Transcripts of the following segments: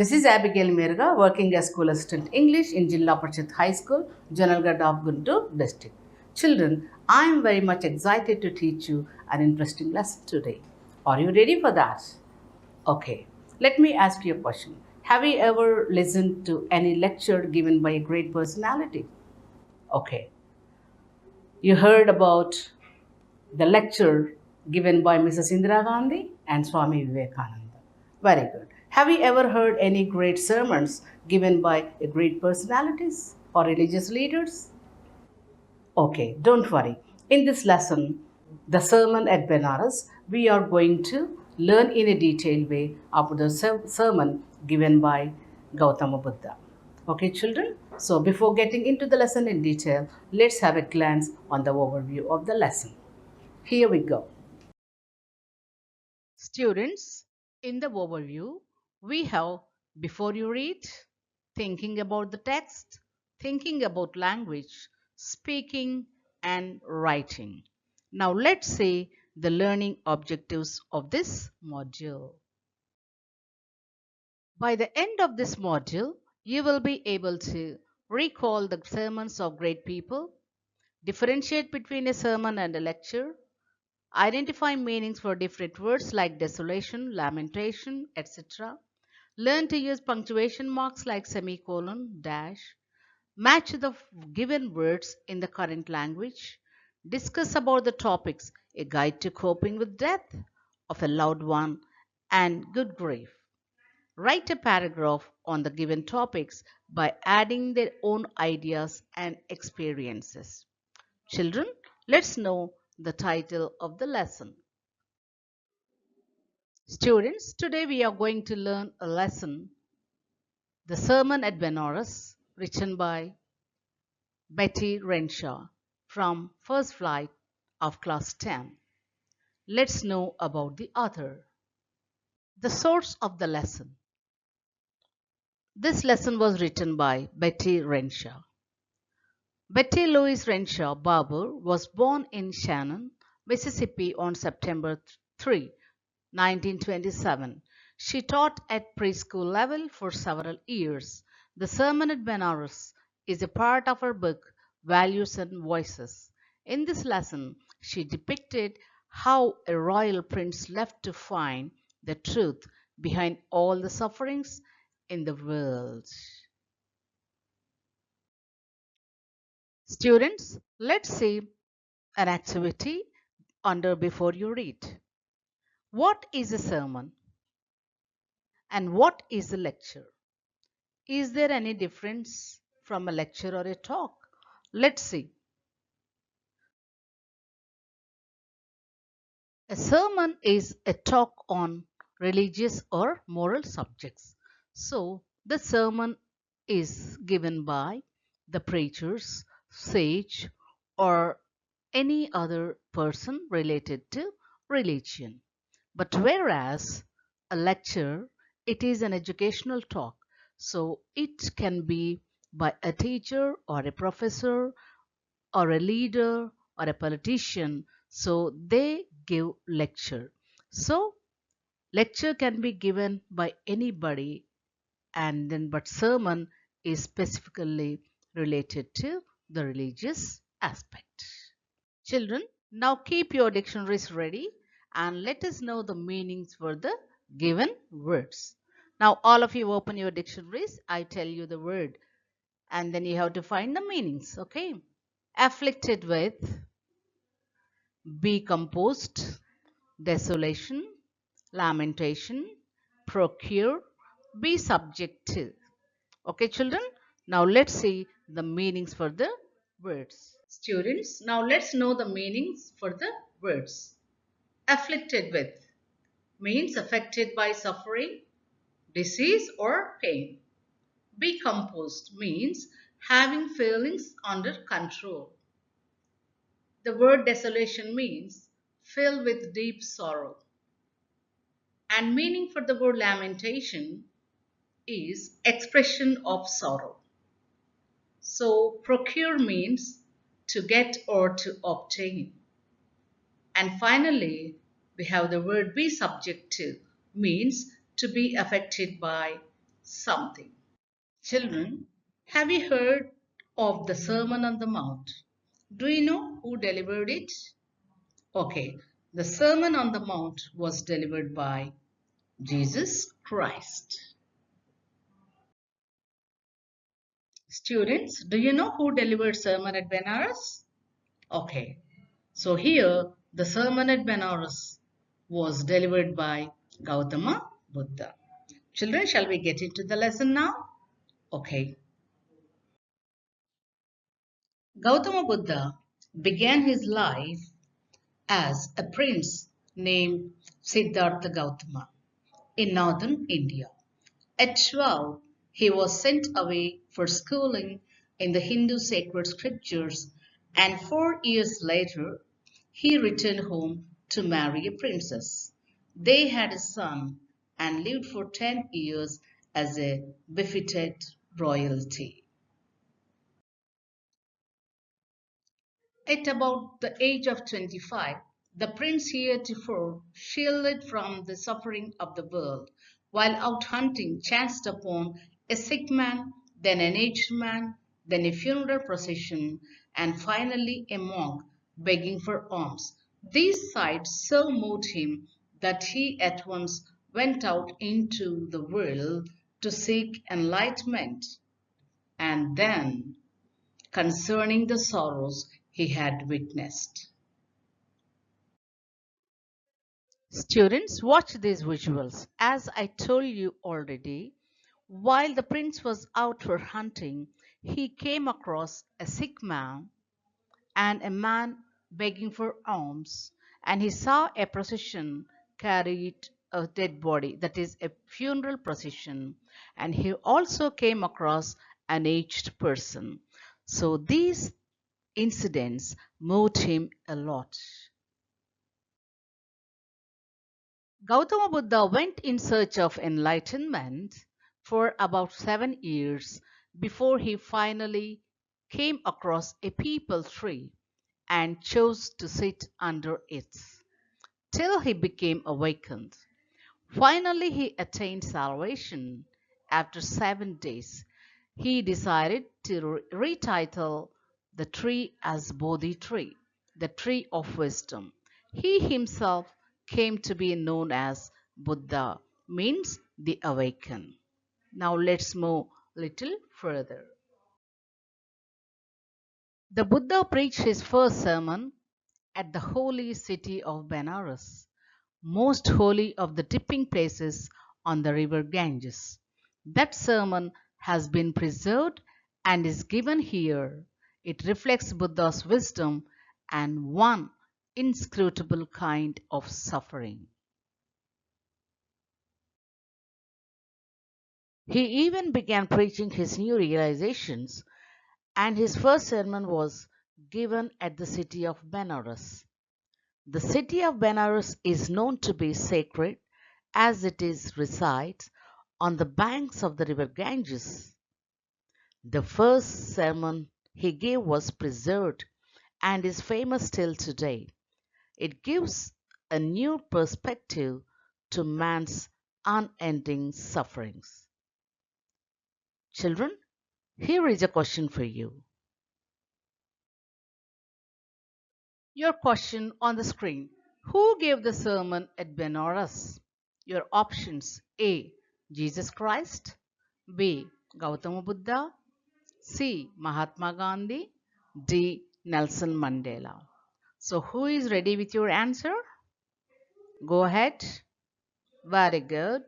This is Abigail Mirga, working as School Assistant English in Jilla Parishad High School, Janalgarh of Guntur district. Children, I am very much excited to teach you an interesting lesson today. Are you ready for that? Okay, let me ask you a question. Have you ever listened to any lecture given by a great personality? Okay, you heard about the lecture given by Mrs. Indira Gandhi and Swami Vivekananda. Very good. Have you ever heard any great sermons given by great personalities or religious leaders? Okay, don't worry. In this lesson, the sermon at Benares, we are going to learn in a detailed way about the sermon given by Gautama Buddha. Okay, children? So, before getting into the lesson in detail, let's have a glance on the overview of the lesson. Here we go. Students, in the overview, we have before you read, thinking about the text, thinking about language, speaking, and writing. Now, let's see the learning objectives of this module. By the end of this module, you will be able to recall the sermons of great people, differentiate between a sermon and a lecture, identify meanings for different words like desolation, lamentation, etc. Learn to use punctuation marks like semicolon, dash. Match the given words in the current language. Discuss about the topics A Guide to Coping with Death of a Loved One and Good Grief. Write a paragraph on the given topics by adding their own ideas and experiences. Children, let's know the title of the lesson. Students, today we are going to learn a lesson, The Sermon at Benares, written by Betty Renshaw from First Flight of Class 10. Let's know about the author. The source of the lesson. This lesson was written by Betty Renshaw. Betty Louise Renshaw Barber was born in Shannon, Mississippi on September 3, 1927. She taught at preschool level for several years. The Sermon at Benares is a part of her book Values and Voices. In this lesson, she depicted how a royal prince left to find the truth behind all the sufferings in the world. Students, let's see an activity under before you read. What is a sermon? And what is a lecture? Is there any difference from a lecture or a talk? Let's see. A sermon is a talk on religious or moral subjects. So, the sermon is given by the preachers, sage, or any other person related to religion. But whereas a lecture, it is an educational talk. So it can be by a teacher or a professor or a leader or a politician. So they give lecture. So lecture can be given by anybody, and then but sermon is specifically related to the religious aspect. Children, now keep your dictionaries ready and let us know the meanings for the given words. Now all of you open your dictionaries. I tell you the word and then you have to find the meanings. Okay. Afflicted with, be composed, desolation, lamentation, procure, be subject to. Okay, children. Now let's see the meanings for the words. Students, now let's know the meanings for the words. Afflicted with means affected by suffering, disease or pain. Be composed means having feelings under control. The word desolation means filled with deep sorrow. And meaning for the word lamentation is expression of sorrow. So procure means to get or to obtain. And finally, we have the word be subject to means to be affected by, something. Children, have you heard of the Sermon on the Mount? Do you know who delivered it? Okay, the Sermon on the Mount was delivered by Jesus Christ. Students, do you know who delivered Sermon at Benares? Okay, so here the Sermon at Benares was delivered by Gautama Buddha. Children, shall we get into the lesson now? Okay. Gautama Buddha began his life as a prince named Siddhartha Gautama in northern India. At 12, he was sent away for schooling in the Hindu sacred scriptures, and 4 years later, he returned home to marry a princess. They had a son and lived for 10 years as a befitted royalty. At about the age of 25, the prince heretofore shielded from the suffering of the world, while out hunting chanced upon a sick man, then an aged man, then a funeral procession, and finally a monk begging for alms. These sights so moved him that he at once went out into the world to seek enlightenment. And then concerning the sorrows he had witnessed. Students, watch these visuals. As I told you already, while the prince was out for hunting, he came across a sick man and a man begging for alms, and he saw a procession carried a dead body, that is, a funeral procession, and he also came across an aged person. So these incidents moved him a lot. Gautama Buddha went in search of enlightenment for about 7 years before he finally came across a peepal tree and chose to sit under it till he became awakened. Finally, he attained salvation. After 7 days, he decided to retitle the tree as Bodhi tree, the tree of wisdom. He himself came to be known as Buddha, means the awakened. Now let's move little further. The Buddha preached his first sermon at the holy city of Benares, most holy of the dipping places on the river Ganges. That sermon has been preserved and is given here. It reflects Buddha's wisdom and one inscrutable kind of suffering. He even began preaching his new realizations, and his first sermon was given at the city of Benares. The city of Benares is known to be sacred as it is resides on the banks of the river Ganges. The first sermon he gave was preserved and is famous till today. It gives a new perspective to man's unending sufferings. Children, here is a question for you. Your question on the screen. Who gave the sermon at Benares? Your options: A. Jesus Christ, B. Gautama Buddha, C. Mahatma Gandhi, D. Nelson Mandela. So who is ready with your answer? Go ahead. Very good.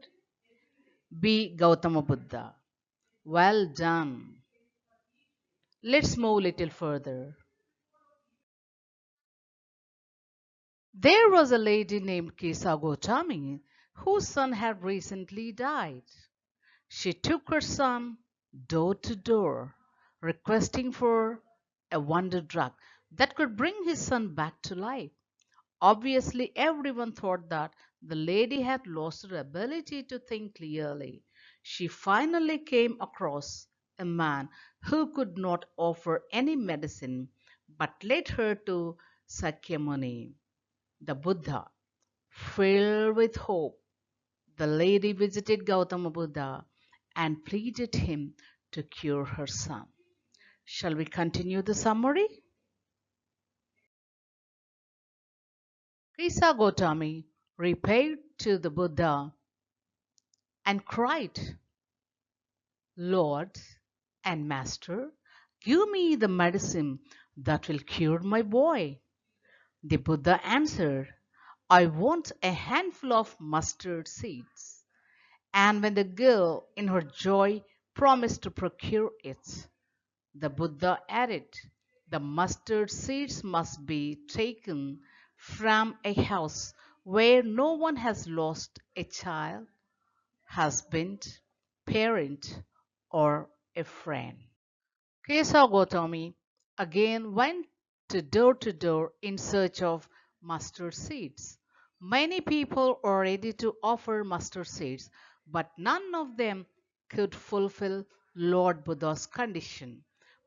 B. Gautama Buddha. Well done. Let's move a little further. There was a lady named Kesa Gotami whose son had recently died. She took her son door to door, requesting for a wonder drug that could bring his son back to life. Obviously, everyone thought that the lady had lost her ability to think clearly. She finally came across a man who could not offer any medicine but led her to Sakyamuni, the Buddha. Filled with hope, the lady visited Gautama Buddha and pleaded him to cure her son. Shall we continue the summary? Krisa Gotami repaired to the Buddha and cried, Lord and Master, give me the medicine that will cure my boy. The Buddha answered, I want a handful of mustard seeds. And when the girl, in her joy, promised to procure it, the Buddha added, the mustard seeds must be taken from a house where no one has lost a child, husband, parent, or a friend. Kesa Gotami again went to door in search of mustard seeds. Many people were ready to offer mustard seeds, but none of them could fulfill Lord Buddha's condition.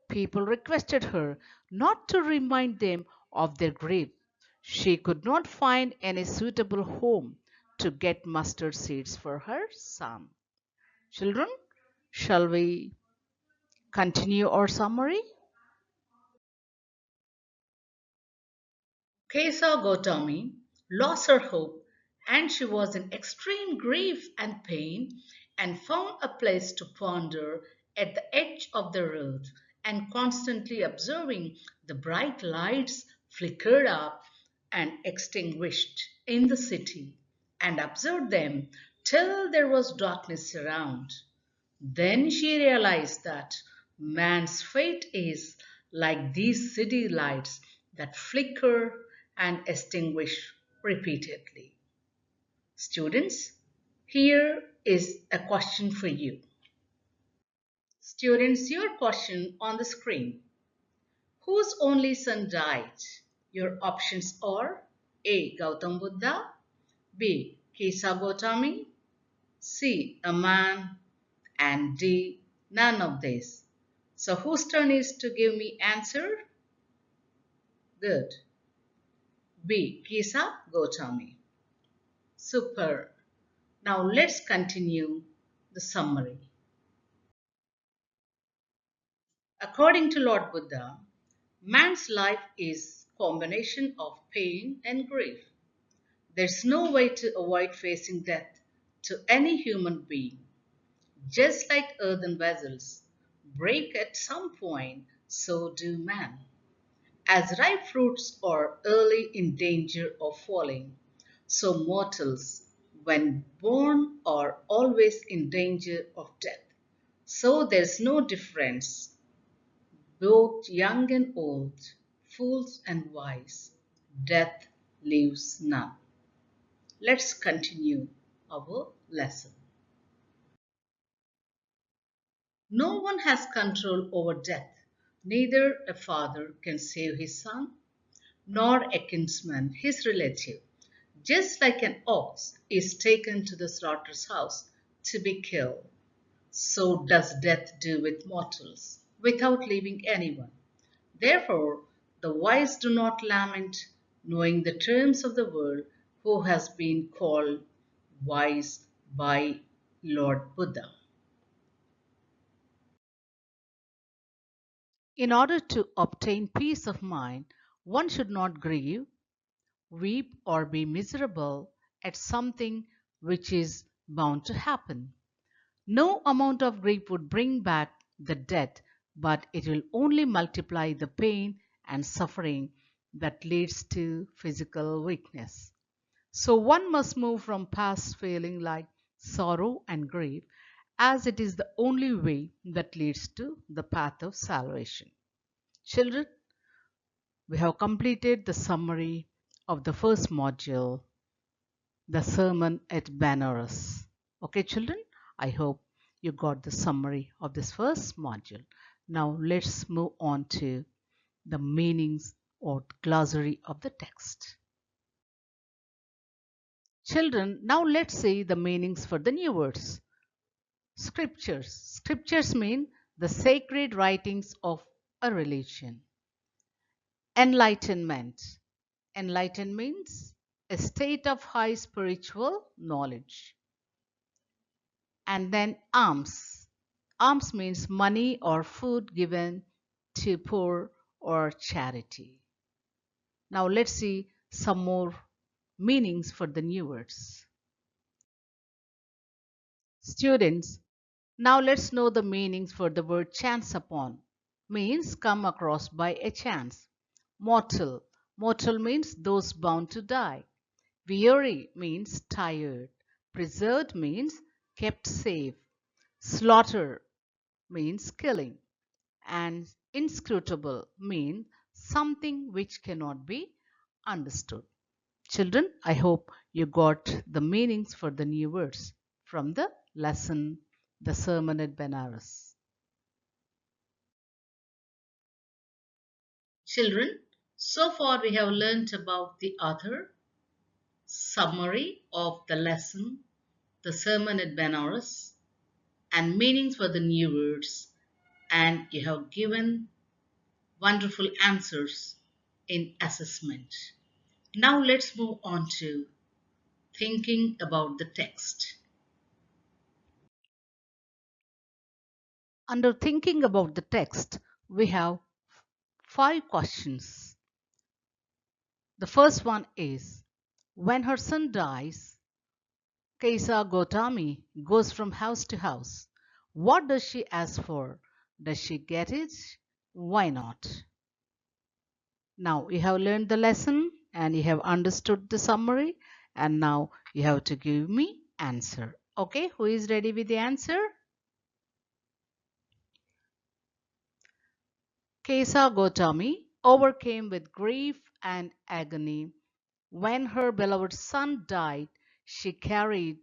People requested her not to remind them of their grief. She could not find any suitable home to get mustard seeds for her son. Children, shall we continue our summary? Kesa Gautami lost her hope and she was in extreme grief and pain and found a place to ponder at the edge of the road and constantly observing the bright lights flickered up and extinguished in the city and observed them till there was darkness around. Then she realized that man's fate is like these city lights that flicker and extinguish repeatedly. Students, here is a question for you. Students, your question on the screen. Whose only son died? Your options are A. Gautam Buddha, B. Kesa Gotami, C. A man, and D. None of this. So whose turn is to give me answer? Good. B. Kisa Gotami. Super. Now let's continue the summary. According to Lord Buddha, man's life is combination of pain and grief. There's no way to avoid facing death to any human being. Just like earthen vessels break at some point, so do man. As ripe fruits are early in danger of falling, so mortals, when born, are always in danger of death. So there's no difference, both young and old, fools and wise. Death leaves none. Let's continue our lesson. No one has control over death. Neither a father can save his son, nor a kinsman his relative. Just like an ox is taken to the slaughter's house to be killed, so does death do with mortals, without leaving anyone. Therefore, the wise do not lament, knowing the terms of the world, who has been called wise by Lord Buddha. In order to obtain peace of mind, one should not grieve, weep, or be miserable at something which is bound to happen. No amount of grief would bring back the dead, but it will only multiply the pain and suffering that leads to physical weakness. So one must move from past feeling like sorrow and grief, as it is the only way that leads to the path of salvation. Children, we have completed the summary of the first module, the sermon at Banaras. Okay, children, I hope you got the summary of this first module. Now let's move on to the meanings or glossary of the text. Children, now let's see the meanings for the new words. Scriptures. Scriptures mean the sacred writings of a religion. Enlightenment. Enlightenment means a state of high spiritual knowledge. And then alms. Alms means money or food given to poor or charity. Now let's see some more meanings for the new words. Students, now let's know the meanings for the word chance upon. Means come across by a chance. Mortal. Mortal means those bound to die. Weary means tired. Preserved means kept safe. Slaughter means killing. And inscrutable means something which cannot be understood. Children, I hope you got the meanings for the new words from the lesson, the sermon at Benares. Children, so far we have learnt about the author, summary of the lesson, the sermon at Benares, and meanings for the new words, and you have given wonderful answers in assessment. Now let's move on to thinking about the text. Under thinking about the text, we have 5 questions. The first one is, when her son dies, Kaisa Gotami goes from house to house. What does she ask for? Does she get it? Why not? Now you have learned the lesson and you have understood the summary, and now you have to give me answer. Okay, who is ready with the answer? Kaisa Gotami overcame with grief and agony. When her beloved son died, she carried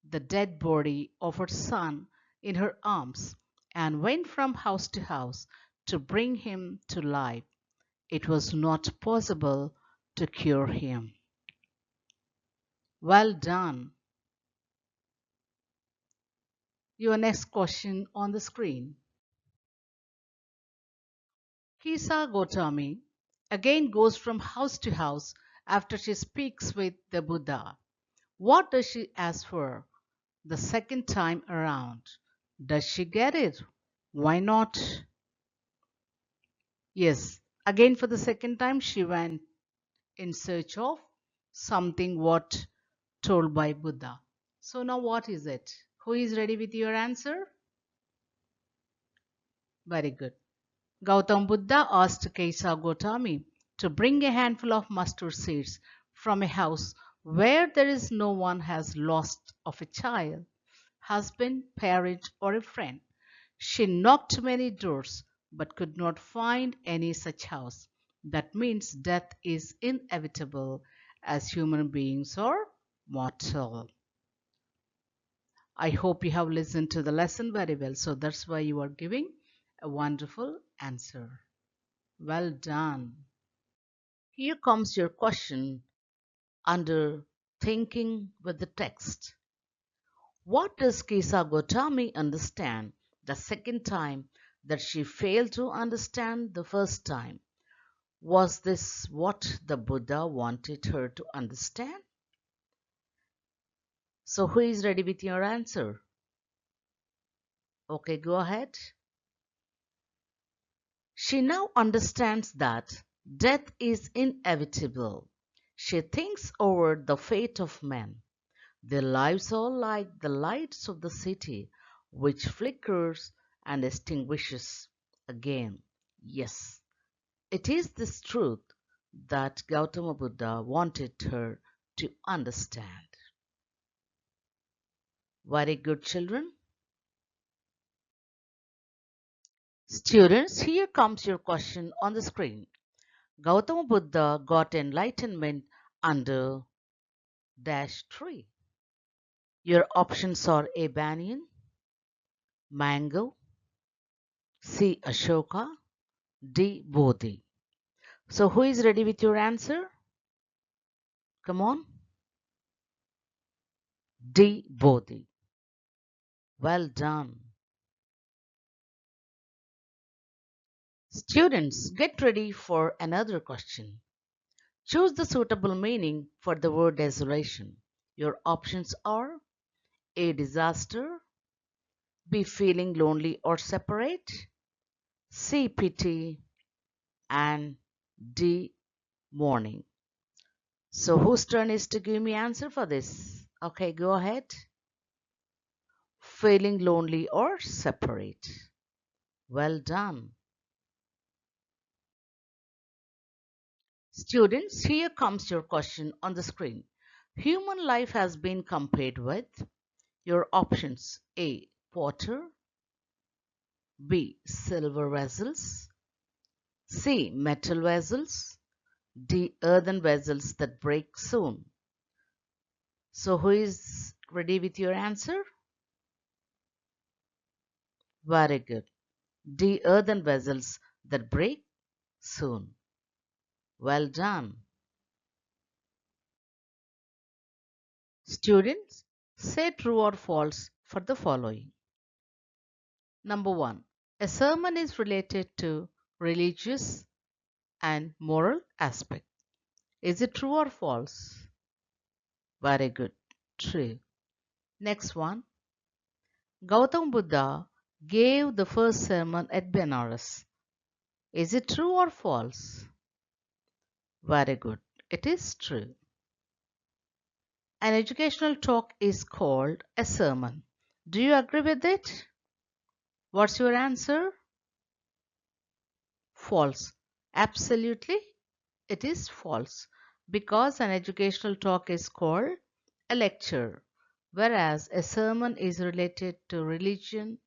the dead body of her son in her arms and went from house to house to bring him to life. It was not possible to cure him. Well done. Your next question on the screen. Kisa Gotami again goes from house to house after she speaks with the Buddha. What does she ask for the second time around? Does she get it? Why not? Yes, again for the second time she went in search of something what told by Buddha. So now what is it? Who is ready with your answer? Very good. Gautam Buddha asked Kaisa Gotami to bring a handful of mustard seeds from a house where there is no one has lost of a child, husband, parent, or a friend. She knocked many doors but could not find any such house. That means death is inevitable as human beings are mortal. I hope you have listened to the lesson very well. So that's why you are giving a wonderful answer. Well done. Here comes your question under thinking with the text. What does Kisa Gotami understand the second time that she failed to understand the first time? Was this what the Buddha wanted her to understand? So who is ready with your answer? Okay, go ahead. She now understands that death is inevitable. She thinks over the fate of men. Their lives are like the lights of the city, which flickers and extinguishes again. Yes, it is this truth that Gautama Buddha wanted her to understand. Very good, children. Students, here comes your question on the screen. Gautama Buddha got enlightenment under dash tree. Your options are A. Banyan, Mango, C. Ashoka, D. Bodhi. So who is ready with your answer? Come on. D. Bodhi. Well done. Students, get ready for another question. Choose the suitable meaning for the word desolation. Your options are A. Disaster, B. Feeling lonely or separate. C. Pity. And D. Mourning. So whose turn is to give me answer for this? Okay, go ahead. Feeling lonely or separate. Well done. Students, here comes your question on the screen. Human life has been compared with your options: A. Water, B. Silver vessels, C. Metal vessels, D. Earthen vessels that break soon. So who is ready with your answer? Very good. D. Earthen vessels that break soon. Well done. Students, say true or false for the following. Number 1. A sermon is related to religious and moral aspect. Is it true or false? Very good. True. Next one. Gautam Buddha gave the first sermon at Benares. Is it true or false? Very good. It is true. An educational talk is called a sermon. Do you agree with it? What's your answer? False. Absolutely, it is false because an educational talk is called a lecture, whereas a sermon is related to religion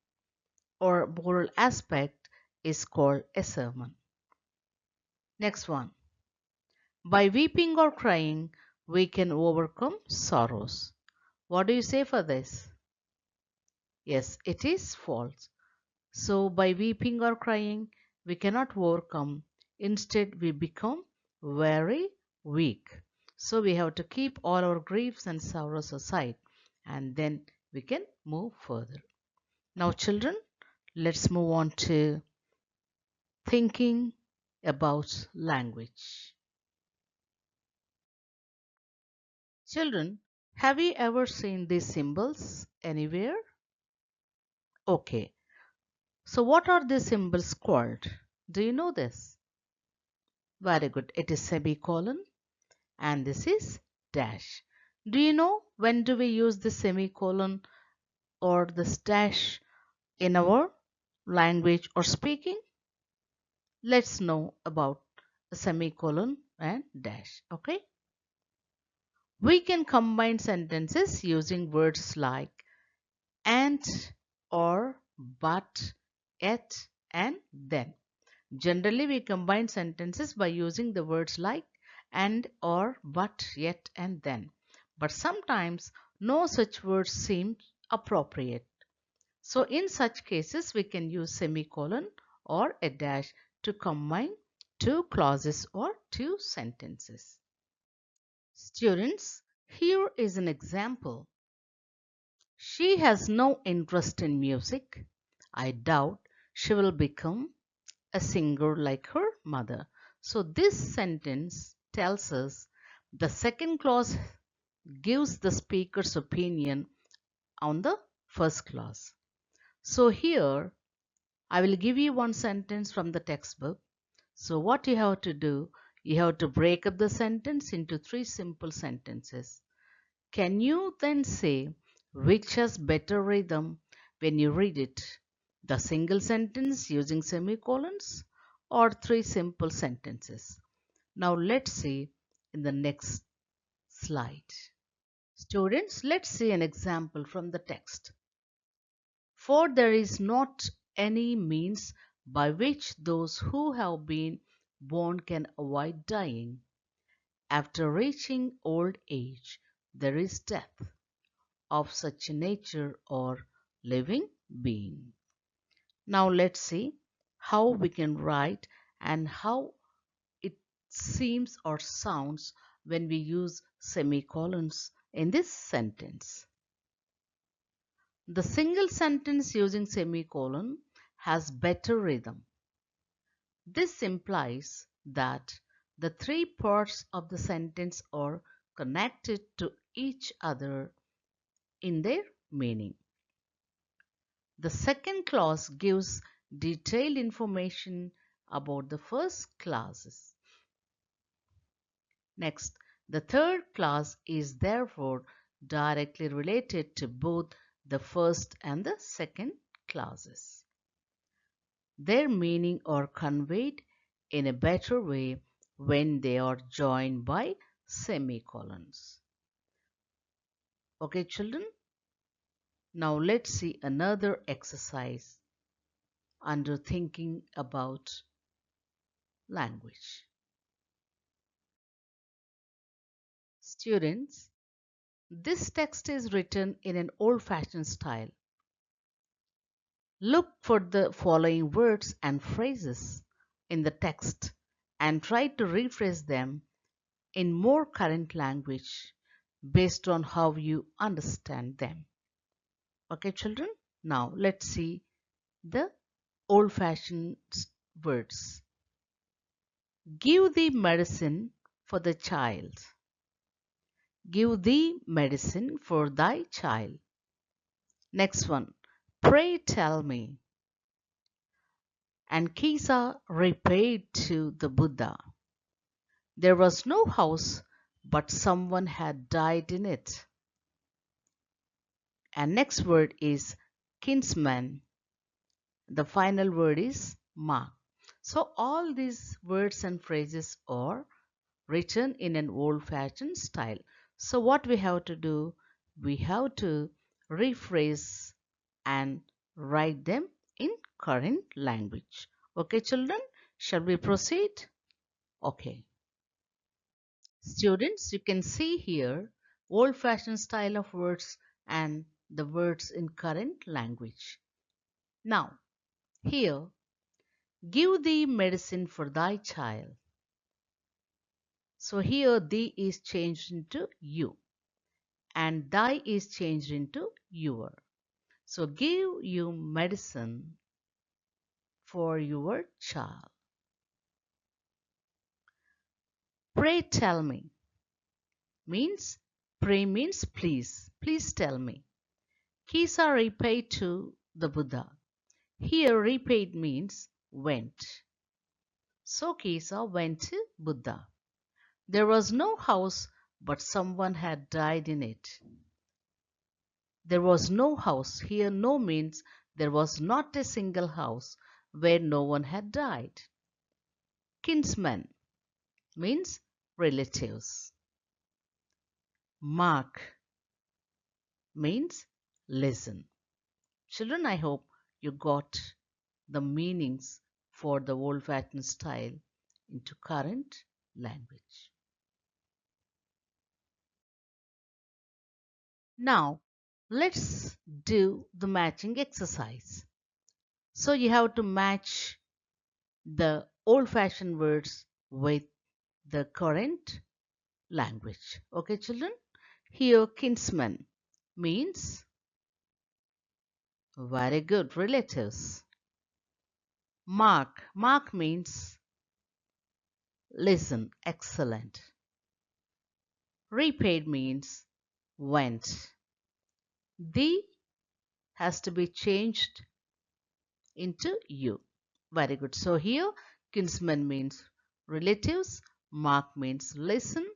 or moral aspect is called a sermon. Next one. By weeping or crying, we can overcome sorrows. What do you say for this? Yes, it is false. So by weeping or crying, we cannot overcome. Instead, we become very weak. So we have to keep all our griefs and sorrows aside and then we can move further. Now children, let's move on to thinking about language. Children, have you ever seen these symbols anywhere? Okay, so what are these symbols called? Do you know this? Very good. It is semicolon and this is dash. Do you know when do we use the semicolon or the dash in our language or speaking? Let's know about the semicolon and dash. Okay. We can combine sentences using words like and, or, but, yet, and then. Generally, we combine sentences by using the words like and, or, but, yet, and then. But sometimes no such words seem appropriate. So in such cases, we can use semicolon or a dash to combine two clauses or two sentences. Students, here is an example. She has no interest in music. I doubt she will become a singer like her mother. So this sentence tells us the second clause gives the speaker's opinion on the first clause. So here I will give you one sentence from the textbook. So what you have to do, you have to break up the sentence into three simple sentences. Can you then say which has better rhythm when you read it? The single sentence using semicolons or three simple sentences? Now let's see in the next slide. Students, let's see an example from the text. For there is not any means by which those who have been born can avoid dying. After reaching old age, there is death of such a nature or living being. Now let's see how we can write and how it seems or sounds when we use semicolons in this sentence. The single sentence using semicolon has better rhythm. This implies that the three parts of the sentence are connected to each other in their meaning. The second clause gives detailed information about the first clauses. Next, the third clause is therefore directly related to both the first and the second clauses. Their meaning are conveyed in a better way when they are joined by semicolons. Okay, children? Now let's see another exercise under thinking about language. Students, this text is written in an old-fashioned style. Look for the following words and phrases in the text and try to rephrase them in more current language based on how you understand them. Okay, children? Now let's see the old-fashioned words. Give the medicine for the child. Give thee medicine for thy child. Next one. Pray tell me. And Kisa replied to the Buddha. There was no house, but someone had died in it. And next word is kinsman. The final word is ma. So all these words and phrases are written in an old-fashioned style. So what we have to do? We have to rephrase and write them in current language. Okay, children, shall we proceed? Okay. Students, you can see here old-fashioned style of words and the words in current language. Now, here, give thee medicine for thy child. So here thee is changed into you and thy is changed into your. So give you medicine for your child. Pray tell me means pray means please tell me. Kisa repaid to the Buddha. Here repaid means went. So Kisa went to Buddha. There was no house, but someone had died in it. There was no house. Here no means there was not a single house where no one had died. Kinsman means relatives. Mark means listen. Children, I hope you got the meanings for the old-fashioned style into current language. Now, let's do the matching exercise. So you have to match the old-fashioned words with the current language. Okay, children? Here, kinsman means very good relatives. Mark means listen, excellent. Repaid means went. The has to be changed into you. Very good. So here, kinsman means relatives, mark means listen,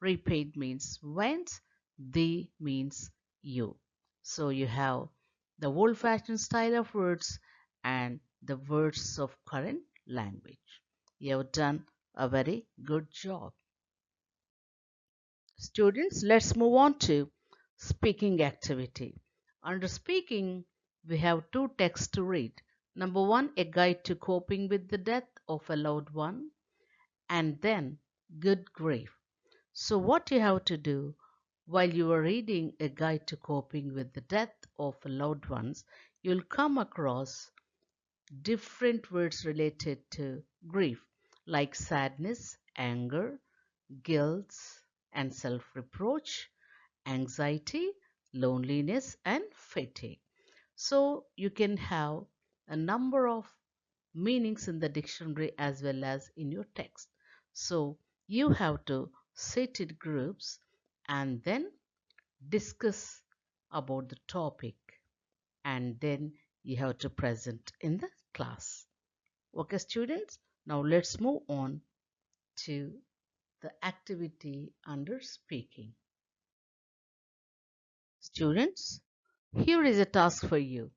repaid means went, the means you. So you have the old-fashioned style of words and the words of current language. You have done a very good job. Students, let's move on to speaking activity. Under speaking, we have two texts to read. Number one, a guide to coping with the death of a loved one, and then good grief. So what you have to do while you are reading a guide to coping with the death of a loved ones, you'll come across different words related to grief like sadness, anger, guilt and self-reproach, anxiety, loneliness and fatigue. So you can have a number of meanings in the dictionary as well as in your text. So you have to sit in groups and then discuss about the topic and then you have to present in the class. Okay, students, now let's move on to the activity under speaking. Students, here is a task for you.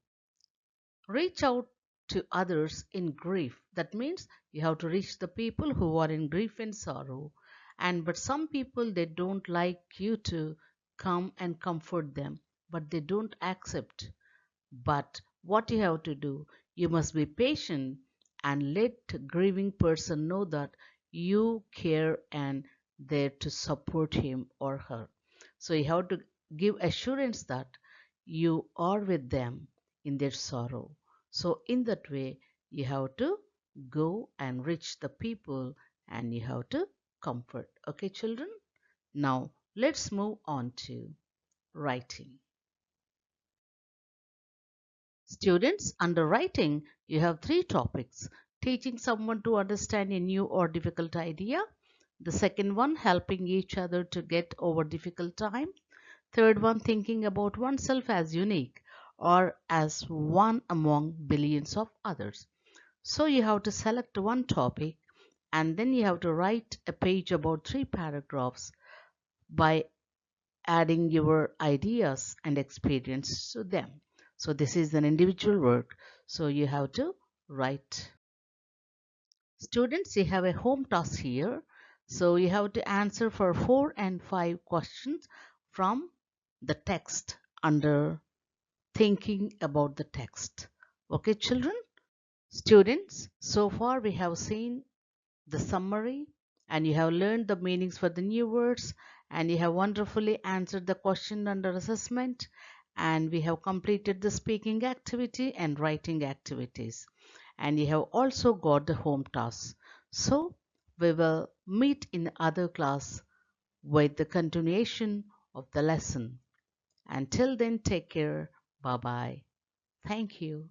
Reach out to others in grief. That means you have to reach the people who are in grief and sorrow. But some people, they don't like you to come and comfort them, but they don't accept. But what you have to do, you must be patient and let the grieving person know that you care and there to support him or her. So you have to give assurance that you are with them in their sorrow. So in that way, you have to go and reach the people and you have to comfort. Okay, children? Now let's move on to writing. Students, under writing, you have three topics. Teaching someone to understand a new or difficult idea. The second one, helping each other to get over difficult time. Third one, thinking about oneself as unique or as one among billions of others. So you have to select one topic and then you have to write a page about 3 paragraphs by adding your ideas and experience to them. So this is an individual work. So you have to write. Students, you have a home task here. So you have to answer for 4 and 5 questions from the text under thinking about the text. Okay, children? Students, so far we have seen the summary and you have learned the meanings for the new words and you have wonderfully answered the question under assessment and we have completed the speaking activity and writing activities and you have also got the home tasks. So we will meet in other class with the continuation of the lesson. Until then, take care. Bye bye. Thank you.